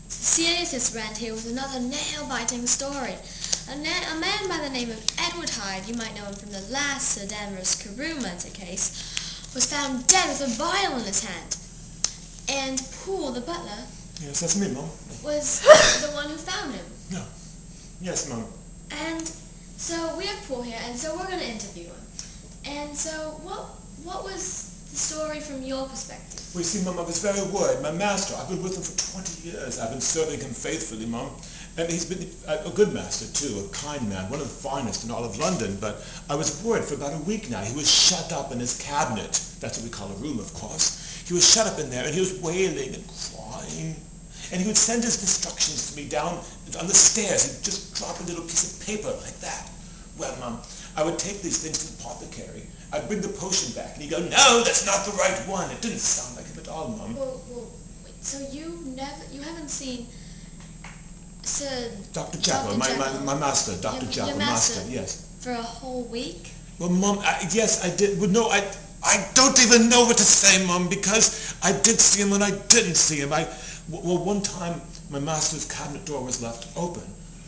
Cecilia's just ran here with another nail-biting story. A man by the name of Edward Hyde, you might know him from the last Sir Danvers Carew murder case, was found dead with a vial in his hand. And Poole, the butler, Yes, that's me, Mum. was the one who found him. No. Yes, Mum. And so we have Poole here, and so we're going to interview him. And so what was the story from your perspective? Well, you see, Mum, I was very worried. My master, I've been with him for 20 years. I've been serving him faithfully, Mum. And he's been a good master, too, a kind man, one of the finest in all of London. But I was worried for about a week now. He was shut up in his cabinet. That's what we call a room, of course. He was shut up in there, and he was wailing and crying. And he would send his instructions to me down on the stairs. He'd just drop a little piece of paper like that. Well, Mum, I would take these things to the apothecary. I'd bring the potion back, and he'd go, "No, that's not the right one." It didn't sound like him at all, Mum. Well, wait, so you haven't seen Sir... Dr. Jekyll, my master, Dr. Jekyll, your master, yes. For a whole week? Well, Mum, yes, I did. Well, no, I don't even know what to say, Mum, because I did see him and I didn't see him. Well, one time, my master's cabinet door was left open.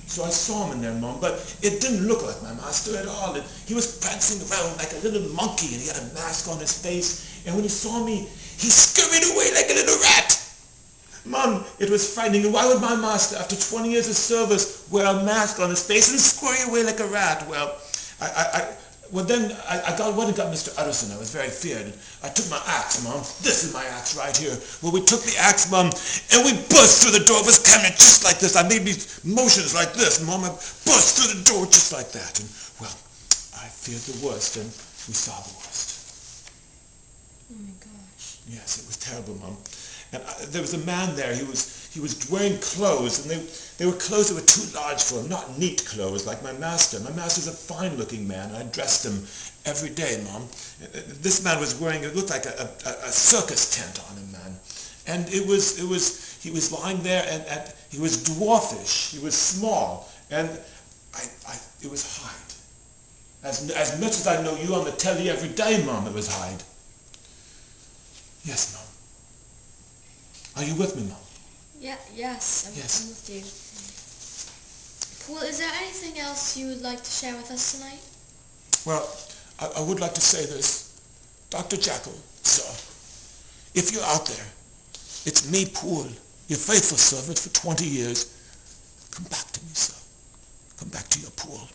So I saw him in there, Mum, but it didn't look like my master at all. He was prancing around like a little monkey, and he had a mask on his face. And when he saw me, he scurried away like a little rat. Mum, it was frightening. And why would my master, after 20 years of service, wear a mask on his face and scurry away like a rat? Well, then I went and got Mr. Utterson. I was very feared. I took my axe, Mum. This is my axe right here. Well, we took the axe, Mum, and we burst through the door of his cabinet just like this. I made these motions like this, Mum. I burst through the door just like that. And, well, I feared the worst, and we saw the worst. Oh, my gosh. Yes, it was terrible, Mum. And there was a man there. He was wearing clothes, and they were clothes that were too large for him, not neat clothes like my master. My master's a fine-looking man. I dressed him every day, Mum. This man was wearing, it looked like a circus tent on him, man. And he was lying there, and he was dwarfish. He was small, and it was Hyde. As much as I know you on the telly every day, Mum, it was Hyde. Yes, Mum. Are you with me, Mum? Yes, I'm with you. Poole, is there anything else you would like to share with us tonight? Well, I would like to say this. Dr. Jekyll, sir, if you're out there, it's me, Poole, your faithful servant for 20 years. Come back to me, sir. Come back to your Poole.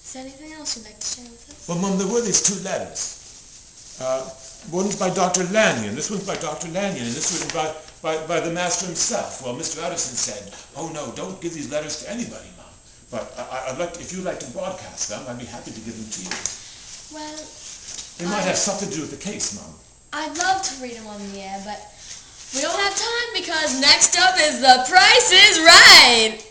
Is there anything else you'd like to share with us? Well, Mum, there were these two letters. One's by Dr. Lanyon, this one's by Dr. Lanyon, and this one's by the master himself. Well, Mr. Utterson said, "Oh no, don't give these letters to anybody, Mum. But if you'd like to broadcast them, I'd be happy to give them to you." Well, they might have something to do with the case, Mum. I'd love to read them on the air, but we don't have time because next up is The Price is Right!